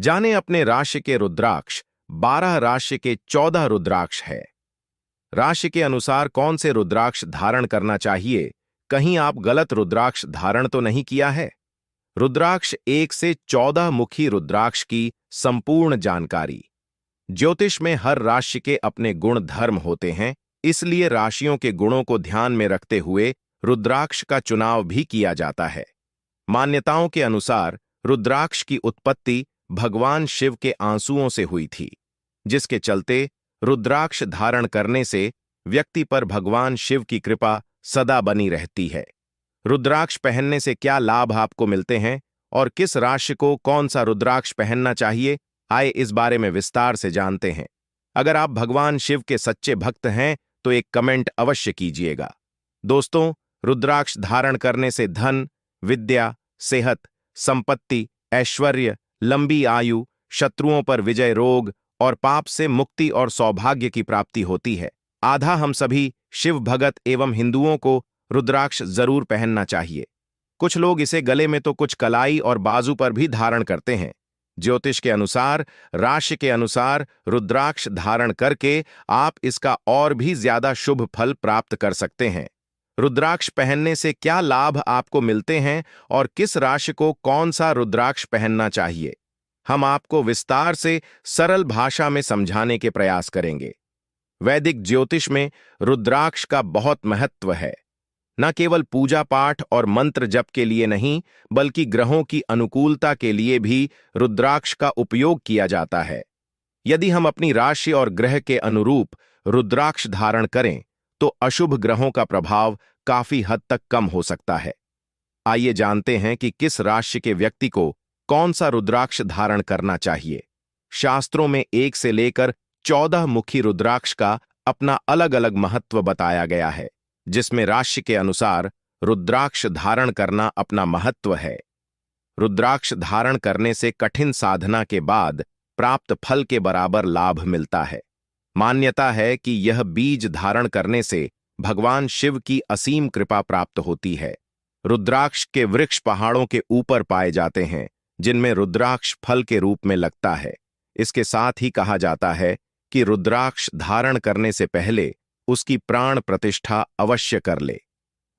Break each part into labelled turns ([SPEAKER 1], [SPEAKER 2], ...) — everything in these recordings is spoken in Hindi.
[SPEAKER 1] जाने अपने राशि के रुद्राक्ष। 12 राशि के 14 रुद्राक्ष है। राशि के अनुसार कौन से रुद्राक्ष धारण करना चाहिए? कहीं आप गलत रुद्राक्ष धारण तो नहीं किया है? रुद्राक्ष 1 से 14 मुखी रुद्राक्ष की संपूर्ण जानकारी। ज्योतिष में हर राशि के अपने गुण धर्म होते हैं, इसलिए राशियों के गुणों को ध्यान में रखते हुए रुद्राक्ष का चुनाव भी किया जाता है। मान्यताओं के अनुसार रुद्राक्ष की उत्पत्ति भगवान शिव के आंसुओं से हुई थी, जिसके चलते रुद्राक्ष धारण करने से व्यक्ति पर भगवान शिव की कृपा सदा बनी रहती है। रुद्राक्ष पहनने से क्या लाभ आपको मिलते हैं और किस राशि को कौन सा रुद्राक्ष पहनना चाहिए, आइए इस बारे में विस्तार से जानते हैं। अगर आप भगवान शिव के सच्चे भक्त हैं तो एक कमेंट अवश्य कीजिएगा। दोस्तों, रुद्राक्ष धारण करने से धन, विद्या, सेहत, संपत्ति, ऐश्वर्य, लंबी आयु, शत्रुओं पर विजय, रोग और पाप से मुक्ति और सौभाग्य की प्राप्ति होती है। आधा हम सभी शिव भगत एवं हिंदुओं को रुद्राक्ष जरूर पहनना चाहिए। कुछ लोग इसे गले में तो कुछ कलाई और बाजू पर भी धारण करते हैं। ज्योतिष के अनुसार, राशि के अनुसार रुद्राक्ष धारण करके आप इसका और भी ज्यादा शुभ फल प्राप्त कर सकते हैं। रुद्राक्ष पहनने से क्या लाभ आपको मिलते हैं और किस राशि को कौन सा रुद्राक्ष पहनना चाहिए, हम आपको विस्तार से सरल भाषा में समझाने के प्रयास करेंगे। वैदिक ज्योतिष में रुद्राक्ष का बहुत महत्व है। न केवल पूजा पाठ और मंत्र जप के लिए नहीं, बल्कि ग्रहों की अनुकूलता के लिए भी रुद्राक्ष का उपयोग किया जाता है। यदि हम अपनी राशि और ग्रह के अनुरूप रुद्राक्ष धारण करें तो अशुभ ग्रहों का प्रभाव काफी हद तक कम हो सकता है। आइए जानते हैं कि किस राशि के व्यक्ति को कौन सा रुद्राक्ष धारण करना चाहिए। शास्त्रों में 1 से लेकर 14 मुखी रुद्राक्ष का अपना अलग अलग महत्व बताया गया है, जिसमें राशि के अनुसार रुद्राक्ष धारण करना अपना महत्व है। रुद्राक्ष धारण करने से कठिन साधना के बाद प्राप्त फल के बराबर लाभ मिलता है। मान्यता है कि यह बीज धारण करने से भगवान शिव की असीम कृपा प्राप्त होती है। रुद्राक्ष के वृक्ष पहाड़ों के ऊपर पाए जाते हैं, जिनमें रुद्राक्ष फल के रूप में लगता है। इसके साथ ही कहा जाता है कि रुद्राक्ष धारण करने से पहले उसकी प्राण प्रतिष्ठा अवश्य कर ले।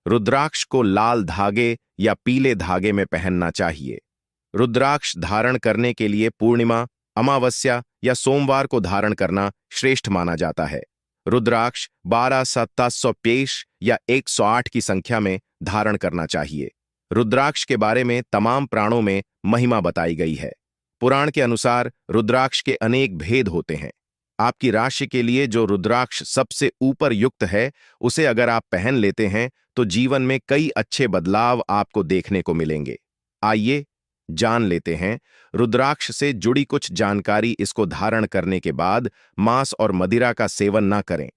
[SPEAKER 1] रुद्राक्ष को लाल धागे या पीले धागे में पहनना चाहिए। रुद्राक्ष धारण करने के लिए पूर्णिमा, अमावस्या या सोमवार को धारण करना श्रेष्ठ माना जाता है। रुद्राक्ष 12, 725 या 108 की संख्या में धारण करना चाहिए। रुद्राक्ष के बारे में तमाम पुराणों में महिमा बताई गई है। पुराण के अनुसार रुद्राक्ष के अनेक भेद होते हैं। आपकी राशि के लिए जो रुद्राक्ष सबसे ऊपर युक्त है, उसे अगर आप पहन लेते हैं तो जीवन में कई अच्छे बदलाव आपको देखने को मिलेंगे। आइए जान लेते हैं रुद्राक्ष से जुड़ी कुछ जानकारी। इसको धारण करने के बाद मांस और मदिरा का सेवन ना करें।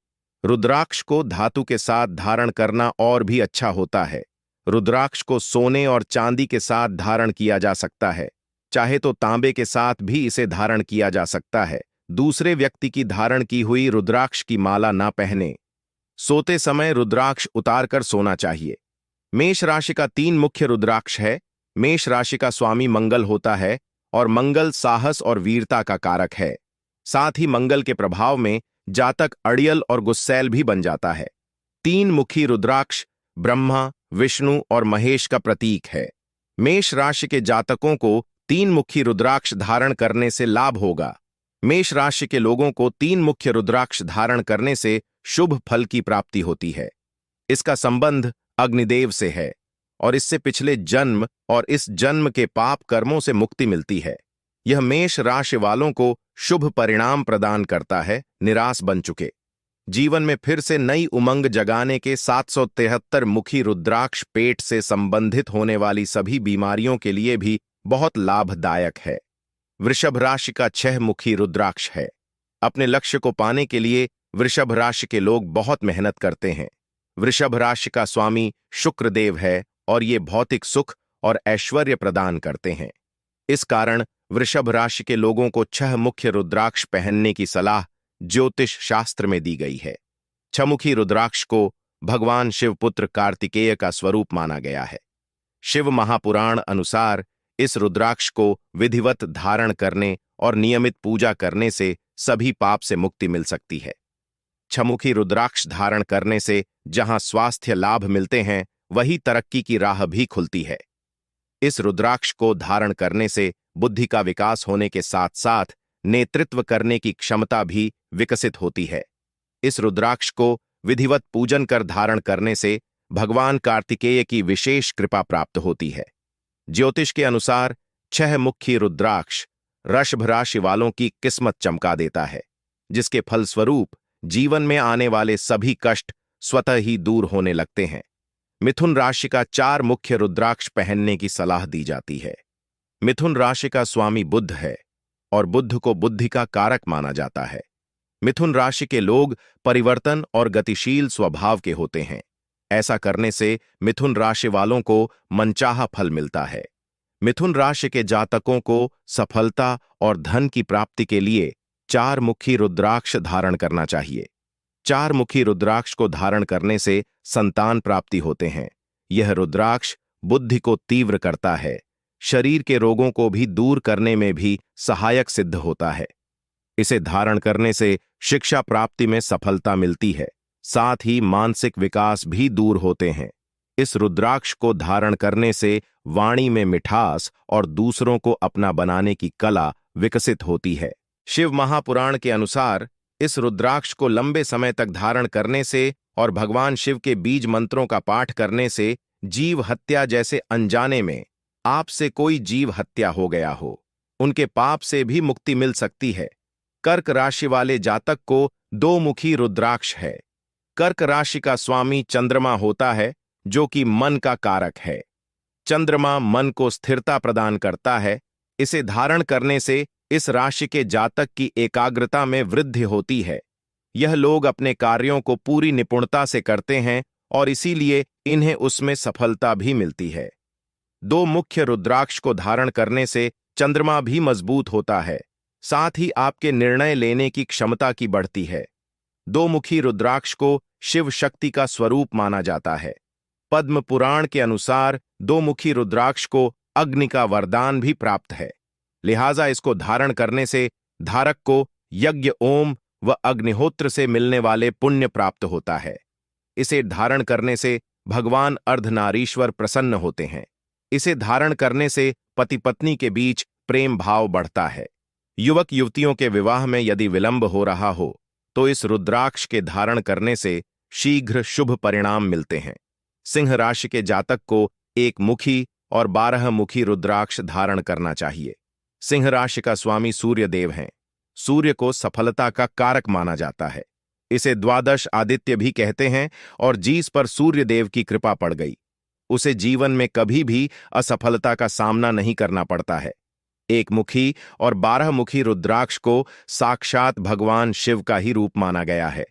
[SPEAKER 1] रुद्राक्ष को धातु के साथ धारण करना और भी अच्छा होता है। रुद्राक्ष को सोने और चांदी के साथ धारण किया जा सकता है, चाहे तो तांबे के साथ भी इसे धारण किया जा सकता है। दूसरे व्यक्ति की धारण की हुई रुद्राक्ष की माला ना पहने। सोते समय रुद्राक्ष उतारकर सोना चाहिए। मेष राशि का 3 मुख्य रुद्राक्ष है। मेष राशि का स्वामी मंगल होता है और मंगल साहस और वीरता का कारक है। साथ ही मंगल के प्रभाव में जातक अड़ियल और गुस्सैल भी बन जाता है। 3 मुखी रुद्राक्ष ब्रह्मा, विष्णु और महेश का प्रतीक है। मेष राशि के जातकों को 3 मुखी रुद्राक्ष धारण करने से लाभ होगा। मेष राशि के लोगों को 3 मुख्य रुद्राक्ष धारण करने से शुभ फल की प्राप्ति होती है। इसका संबंध अग्निदेव से है और इससे पिछले जन्म और इस जन्म के पाप कर्मों से मुक्ति मिलती है। यह मेष राशि वालों को शुभ परिणाम प्रदान करता है। निराश बन चुके, जीवन में फिर से नई उमंग जगाने के 773 मुखी रुद्राक्ष पेट से संबंधित होने वाली सभी बीमारियों के लिए भी बहुत लाभदायक है। वृषभ राशि का 6 मुखी रुद्राक्ष है। अपने लक्ष्य को पाने के लिए वृषभ राशि के लोग बहुत मेहनत करते हैं। वृषभ राशि का स्वामी शुक्र देव है और ये भौतिक सुख और ऐश्वर्य प्रदान करते हैं। इस कारण वृषभ राशि के लोगों को 6 मुख्य रुद्राक्ष पहनने की सलाह ज्योतिष शास्त्र में दी गई है। 6 मुखी रुद्राक्ष को भगवान शिवपुत्र कार्तिकेय का स्वरूप माना गया है। शिव महापुराण अनुसार इस रुद्राक्ष को विधिवत धारण करने और नियमित पूजा करने से सभी पाप से मुक्ति मिल सकती है। छमुखी रुद्राक्ष धारण करने से जहां स्वास्थ्य लाभ मिलते हैं, वही तरक्की की राह भी खुलती है। इस रुद्राक्ष को धारण करने से बुद्धि का विकास होने के साथ साथ नेतृत्व करने की क्षमता भी विकसित होती है। इस रुद्राक्ष को विधिवत पूजन कर धारण करने से भगवान कार्तिकेय की विशेष कृपा प्राप्त होती है। ज्योतिष के अनुसार 6 मुखी रुद्राक्ष वृषभ राशि वालों की किस्मत चमका देता है, जिसके फलस्वरूप जीवन में आने वाले सभी कष्ट स्वतः ही दूर होने लगते हैं। मिथुन राशि का 4 मुख्य रुद्राक्ष पहनने की सलाह दी जाती है। मिथुन राशि का स्वामी बुध है और बुध को बुद्धि का कारक माना जाता है। मिथुन राशि के लोग परिवर्तन और गतिशील स्वभाव के होते हैं। ऐसा करने से मिथुन राशि वालों को मनचाहा फल मिलता है। मिथुन राशि के जातकों को सफलता और धन की प्राप्ति के लिए 4 मुखी रुद्राक्ष धारण करना चाहिए। 4 मुखी रुद्राक्ष को धारण करने से संतान प्राप्ति होते हैं। यह रुद्राक्ष बुद्धि को तीव्र करता है, शरीर के रोगों को भी दूर करने में भी सहायक सिद्ध होता है। इसे धारण करने से शिक्षा प्राप्ति में सफलता मिलती है, साथ ही मानसिक विकास भी दूर होते हैं। इस रुद्राक्ष को धारण करने से वाणी में मिठास और दूसरों को अपना बनाने की कला विकसित होती है। शिव महापुराण के अनुसार इस रुद्राक्ष को लंबे समय तक धारण करने से और भगवान शिव के बीज मंत्रों का पाठ करने से जीव हत्या जैसे अनजाने में आपसे कोई जीव हत्या हो गया हो, उनके पाप से भी मुक्ति मिल सकती है। कर्क राशि वाले जातक को 2 मुखी रुद्राक्ष है। कर्क राशि का स्वामी चंद्रमा होता है, जो कि मन का कारक है। चंद्रमा मन को स्थिरता प्रदान करता है। इसे धारण करने से इस राशि के जातक की एकाग्रता में वृद्धि होती है। यह लोग अपने कार्यों को पूरी निपुणता से करते हैं और इसीलिए इन्हें उसमें सफलता भी मिलती है। 2 मुख्य रुद्राक्ष को धारण करने से चंद्रमा भी मजबूत होता है, साथ ही आपके निर्णय लेने की क्षमता की बढ़ती है। 2 मुखी रुद्राक्ष को शिव शक्ति का स्वरूप माना जाता है। पद्म पुराण के अनुसार 2 मुखी रुद्राक्ष को अग्नि का वरदान भी प्राप्त है, लिहाजा इसको धारण करने से धारक को यज्ञ ओम व अग्निहोत्र से मिलने वाले पुण्य प्राप्त होता है। इसे धारण करने से भगवान अर्धनारीश्वर प्रसन्न होते हैं। इसे धारण करने से पति पत्नी के बीच प्रेम भाव बढ़ता है। युवक युवतियों के विवाह में यदि विलंब हो रहा हो तो इस रुद्राक्ष के धारण करने से शीघ्र शुभ परिणाम मिलते हैं। सिंह राशि के जातक को 1 मुखी और 12 मुखी रुद्राक्ष धारण करना चाहिए। सिंह राशि का स्वामी सूर्य देव हैं। सूर्य को सफलता का कारक माना जाता है। इसे द्वादश आदित्य भी कहते हैं और जिस पर सूर्य देव की कृपा पड़ गई, उसे जीवन में कभी भी असफलता का सामना नहीं करना पड़ता है। 1 मुखी और 12 मुखी रुद्राक्ष को साक्षात भगवान शिव का ही रूप माना गया है।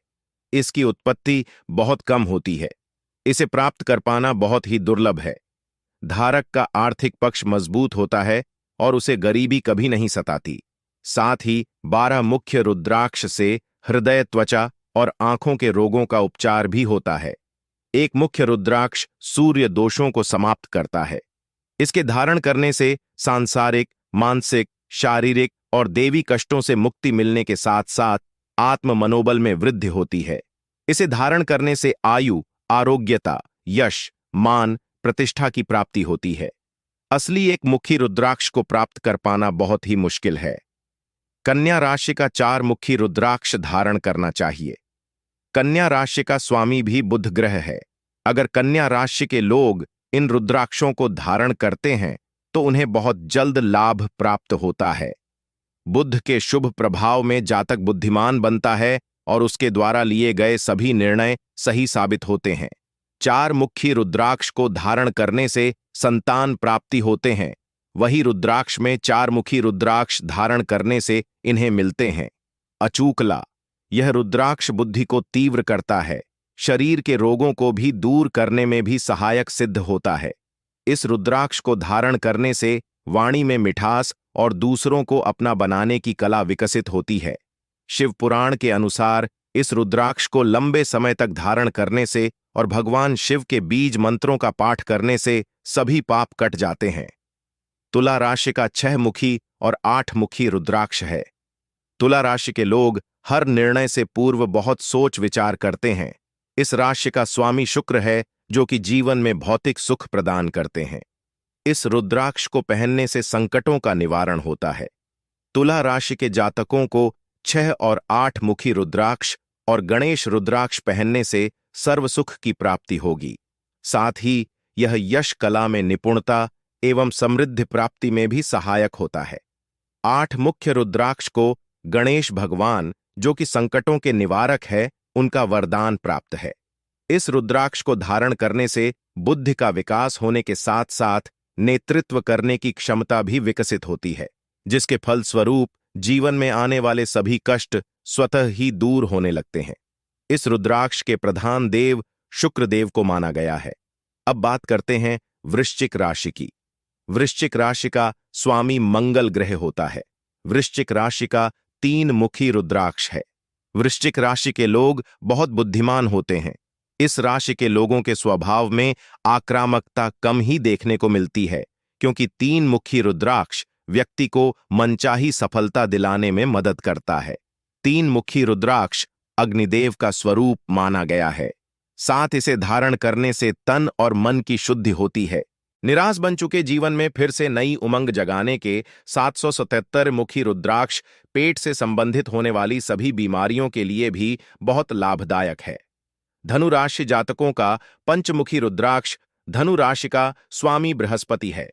[SPEAKER 1] इसकी उत्पत्ति बहुत कम होती है। इसे प्राप्त कर पाना बहुत ही दुर्लभ है। धारक का आर्थिक पक्ष मजबूत होता है और उसे गरीबी कभी नहीं सताती। साथ ही 12 मुख्य रुद्राक्ष से हृदय, त्वचा और आंखों के रोगों का उपचार भी होता है। 1 मुख्य रुद्राक्ष सूर्य दोषों को समाप्त करता है। इसके धारण करने से सांसारिक, मानसिक, शारीरिक और देवी कष्टों से मुक्ति मिलने के साथ साथ आत्म मनोबल में वृद्धि होती है। इसे धारण करने से आयु, आरोग्यता, यश, मान, प्रतिष्ठा की प्राप्ति होती है। असली 1 मुखी रुद्राक्ष को प्राप्त कर पाना बहुत ही मुश्किल है। कन्या राशि का 4 मुखी रुद्राक्ष धारण करना चाहिए। कन्या राशि का स्वामी भी बुध ग्रह है। अगर कन्या राशि के लोग इन रुद्राक्षों को धारण करते हैं तो उन्हें बहुत जल्द लाभ प्राप्त होता है। बुध के शुभ प्रभाव में जातक बुद्धिमान बनता है और उसके द्वारा लिए गए सभी निर्णय सही साबित होते हैं। 4 मुखी रुद्राक्ष को धारण करने से संतान प्राप्ति होते हैं। वही रुद्राक्ष में 4 मुखी रुद्राक्ष धारण करने से इन्हें मिलते हैं। अचूकला, यह रुद्राक्ष बुद्धि को तीव्र करता है, शरीर के रोगों को भी दूर करने में भी सहायक सिद्ध होता है। इस रुद्राक्ष को धारण करने से वाणी में मिठास और दूसरों को अपना बनाने की कला विकसित होती है। शिव पुराण के अनुसार इस रुद्राक्ष को लंबे समय तक धारण करने से और भगवान शिव के बीज मंत्रों का पाठ करने से सभी पाप कट जाते हैं। तुला राशि का 6 मुखी और 8 मुखी रुद्राक्ष है। तुला राशि के लोग हर निर्णय से पूर्व बहुत सोच विचार करते हैं। इस राशि का स्वामी शुक्र है, जो कि जीवन में भौतिक सुख प्रदान करते हैं। इस रुद्राक्ष को पहनने से संकटों का निवारण होता है। तुला राशि के जातकों को 6 और 8 मुखी रुद्राक्ष और गणेश रुद्राक्ष पहनने से सर्व सुख की प्राप्ति होगी। साथ ही यह यश कला में निपुणता एवं समृद्धि प्राप्ति में भी सहायक होता है। 8 मुख्य रुद्राक्ष को गणेश भगवान, जो कि संकटों के निवारक है, उनका वरदान प्राप्त है। इस रुद्राक्ष को धारण करने से बुद्धि का विकास होने के साथ साथ नेतृत्व करने की क्षमता भी विकसित होती है, जिसके फलस्वरूप जीवन में आने वाले सभी कष्ट स्वतः ही दूर होने लगते हैं। इस रुद्राक्ष के प्रधान देव शुक्र देव को माना गया है। अब बात करते हैं वृश्चिक राशि की। वृश्चिक राशि का स्वामी मंगल ग्रह होता है। वृश्चिक राशि का 3 मुखी रुद्राक्ष है। वृश्चिक राशि के लोग बहुत बुद्धिमान होते हैं। इस राशि के लोगों के स्वभाव में आक्रामकता कम ही देखने को मिलती है, क्योंकि 3 मुखी रुद्राक्ष व्यक्ति को मनचाही सफलता दिलाने में मदद करता है। 3 मुखी रुद्राक्ष अग्निदेव का स्वरूप माना गया है। साथ इसे धारण करने से तन और मन की शुद्धि होती है। निराश बन चुके जीवन में फिर से नई उमंग जगाने के 777 मुखी रुद्राक्ष पेट से संबंधित होने वाली सभी बीमारियों के लिए भी बहुत लाभदायक है। धनु राशि जातकों का पंचमुखी रुद्राक्ष धनु राशि का स्वामी बृहस्पति है।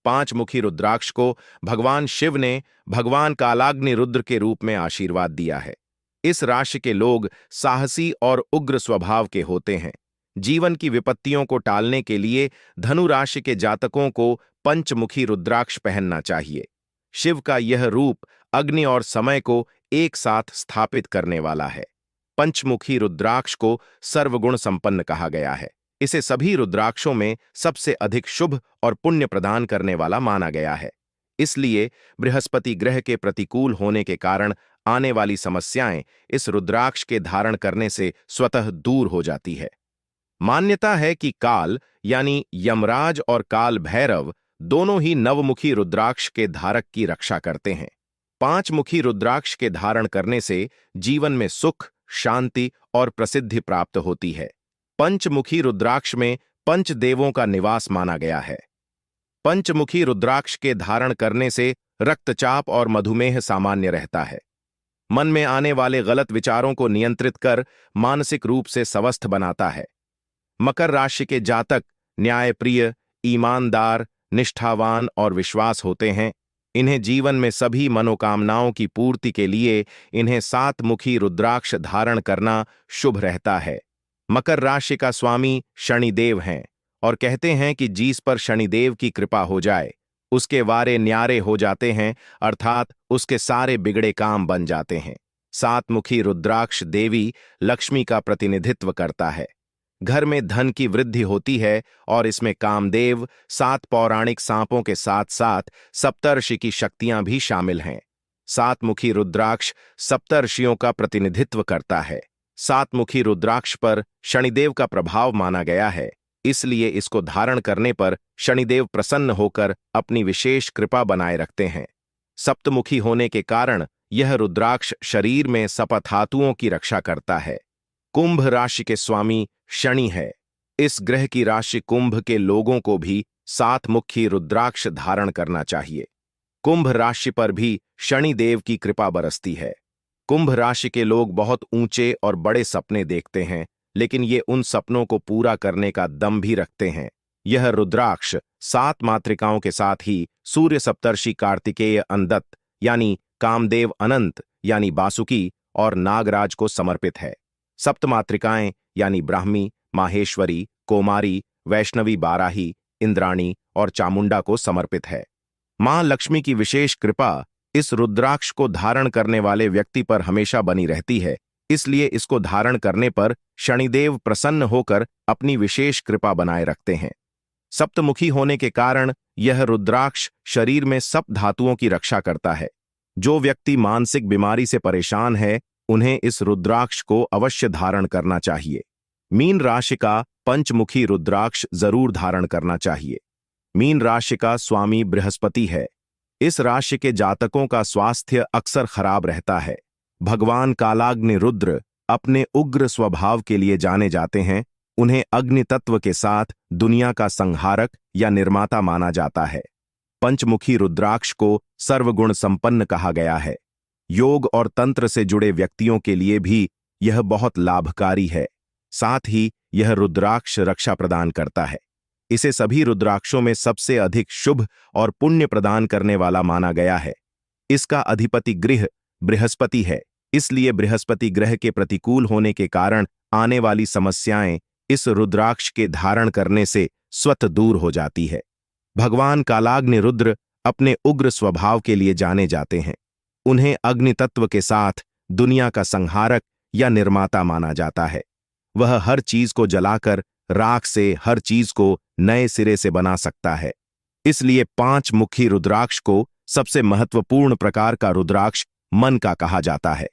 [SPEAKER 1] 5 मुखी रुद्राक्ष को भगवान शिव ने भगवान कालाग्नि रुद्र के रूप में आशीर्वाद दिया है। इस राशि के लोग साहसी और उग्र स्वभाव के होते हैं। जीवन की विपत्तियों को टालने के लिए धनु राशि के जातकों को पंचमुखी रुद्राक्ष पहनना चाहिए। शिव का यह रूप अग्नि और समय को एक साथ स्थापित करने वाला है। पंचमुखी रुद्राक्ष को सर्वगुण संपन्न कहा गया है। इसे सभी रुद्राक्षों में सबसे अधिक शुभ और पुण्य प्रदान करने वाला माना गया है। इसलिए बृहस्पति ग्रह के प्रतिकूल होने के कारण आने वाली समस्याएं इस रुद्राक्ष के धारण करने से स्वतः दूर हो जाती है। मान्यता है कि काल यानी यमराज और काल भैरव दोनों ही नवमुखी रुद्राक्ष के धारक की रक्षा करते हैं। 5 मुखी रुद्राक्ष के धारण करने से जीवन में सुख, शांति और प्रसिद्धि प्राप्त होती है। पंचमुखी रुद्राक्ष में पंचदेवों का निवास माना गया है। पंचमुखी रुद्राक्ष के धारण करने से रक्तचाप और मधुमेह सामान्य रहता है। मन में आने वाले गलत विचारों को नियंत्रित कर मानसिक रूप से स्वस्थ बनाता है। मकर राशि के जातक न्यायप्रिय, ईमानदार, निष्ठावान और विश्वास होते हैं। इन्हें जीवन में सभी मनोकामनाओं की पूर्ति के लिए इन्हें 7 मुखी रुद्राक्ष धारण करना शुभ रहता है। मकर राशि का स्वामी शनिदेव हैं और कहते हैं कि जिस पर शनिदेव की कृपा हो जाए उसके वारे न्यारे हो जाते हैं, अर्थात उसके सारे बिगड़े काम बन जाते हैं। 7 मुखी रुद्राक्ष देवी लक्ष्मी का प्रतिनिधित्व करता है। घर में धन की वृद्धि होती है और इसमें कामदेव, 7 पौराणिक सांपों के साथ साथ सप्तर्षि की शक्तियां भी शामिल हैं। 7 मुखी रुद्राक्ष सप्तर्षियों का प्रतिनिधित्व करता है। 7 मुखी रुद्राक्ष पर शनिदेव का प्रभाव माना गया है, इसलिए इसको धारण करने पर शनिदेव प्रसन्न होकर अपनी विशेष कृपा बनाए रखते हैं। सप्तमुखी होने के कारण यह रुद्राक्ष शरीर में सपधातुओं की रक्षा करता है। कुंभ राशि के स्वामी शनि है। इस ग्रह की राशि कुंभ के लोगों को भी 7 मुखी रुद्राक्ष धारण करना चाहिए। कुंभ राशि पर भी शनि देव की कृपा बरसती है। कुंभ राशि के लोग बहुत ऊंचे और बड़े सपने देखते हैं, लेकिन ये उन सपनों को पूरा करने का दम भी रखते हैं। यह रुद्राक्ष 7 मातृकाओं के साथ ही सूर्य सप्तर्षि कार्तिकेय अनंत यानी कामदेव अनंत यानी बासुकी और नागराज को समर्पित है। सप्त मातृकाएं यानी ब्राह्मी, माहेश्वरी, कोमारी, वैष्णवी, बाराही, इंद्राणी और चामुंडा को समर्पित है। मां लक्ष्मी की विशेष कृपा इस रुद्राक्ष को धारण करने वाले व्यक्ति पर हमेशा बनी रहती है, इसलिए इसको धारण करने पर शनिदेव प्रसन्न होकर अपनी विशेष कृपा बनाए रखते हैं। सप्तमुखी होने के कारण यह रुद्राक्ष शरीर में सप्त धातुओं की रक्षा करता है। जो व्यक्ति मानसिक बीमारी से परेशान है उन्हें इस रुद्राक्ष को अवश्य धारण करना चाहिए। मीन राशि का पंचमुखी रुद्राक्ष जरूर धारण करना चाहिए। मीन राशि का स्वामी बृहस्पति है। इस राशि के जातकों का स्वास्थ्य अक्सर खराब रहता है। भगवान कालाग्नि रुद्र अपने उग्र स्वभाव के लिए जाने जाते हैं। उन्हें अग्नि तत्व के साथ दुनिया का संहारक या निर्माता माना जाता है। पंचमुखी रुद्राक्ष को सर्वगुण संपन्न कहा गया है। योग और तंत्र से जुड़े व्यक्तियों के लिए भी यह बहुत लाभकारी है। साथ ही यह रुद्राक्ष रक्षा प्रदान करता है। इसे सभी रुद्राक्षों में सबसे अधिक शुभ और पुण्य प्रदान करने वाला माना गया है। इसका अधिपति ग्रह बृहस्पति है, इसलिए बृहस्पति ग्रह के प्रतिकूल होने के कारण आने वाली समस्याएं इस रुद्राक्ष के धारण करने से स्वतः दूर हो जाती है। भगवान कालाग्नि रुद्र अपने उग्र स्वभाव के लिए जाने जाते हैं। उन्हें अग्नि तत्व के साथ दुनिया का संहारक या निर्माता माना जाता है। वह हर चीज को जलाकर राख से हर चीज को नए सिरे से बना सकता है। इसलिए 5 मुखी रुद्राक्ष को सबसे महत्वपूर्ण प्रकार का रुद्राक्ष मन का कहा जाता है।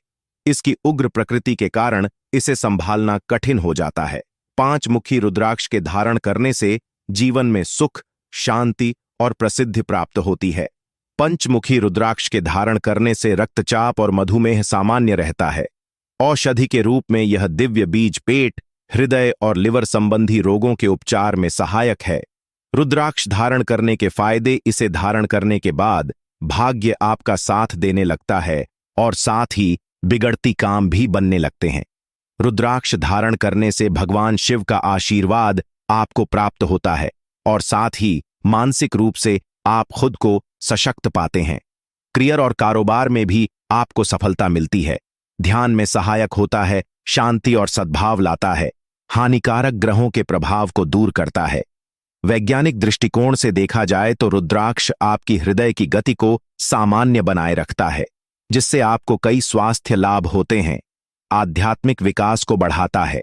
[SPEAKER 1] इसकी उग्र प्रकृति के कारण इसे संभालना कठिन हो जाता है। 5 मुखी रुद्राक्ष के धारण करने से जीवन में सुख, शांति और प्रसिद्धि प्राप्त होती है। पंचमुखी रुद्राक्ष के धारण करने से रक्तचाप और मधुमेह सामान्य रहता है। औषधि के रूप में यह दिव्य बीज पेट, हृदय और लिवर संबंधी रोगों के उपचार में सहायक है। रुद्राक्ष धारण करने के फायदे: इसे धारण करने के बाद भाग्य आपका साथ देने लगता है और साथ ही बिगड़ती काम भी बनने लगते हैं। रुद्राक्ष धारण करने से भगवान शिव का आशीर्वाद आपको प्राप्त होता है और साथ ही मानसिक रूप से आप खुद को सशक्त पाते हैं। करियर और कारोबार में भी आपको सफलता मिलती है। ध्यान में सहायक होता है, शांति और सद्भाव लाता है, हानिकारक ग्रहों के प्रभाव को दूर करता है। वैज्ञानिक दृष्टिकोण से देखा जाए तो रुद्राक्ष आपकी हृदय की गति को सामान्य बनाए रखता है, जिससे आपको कई स्वास्थ्य लाभ होते हैं। आध्यात्मिक विकास को बढ़ाता है।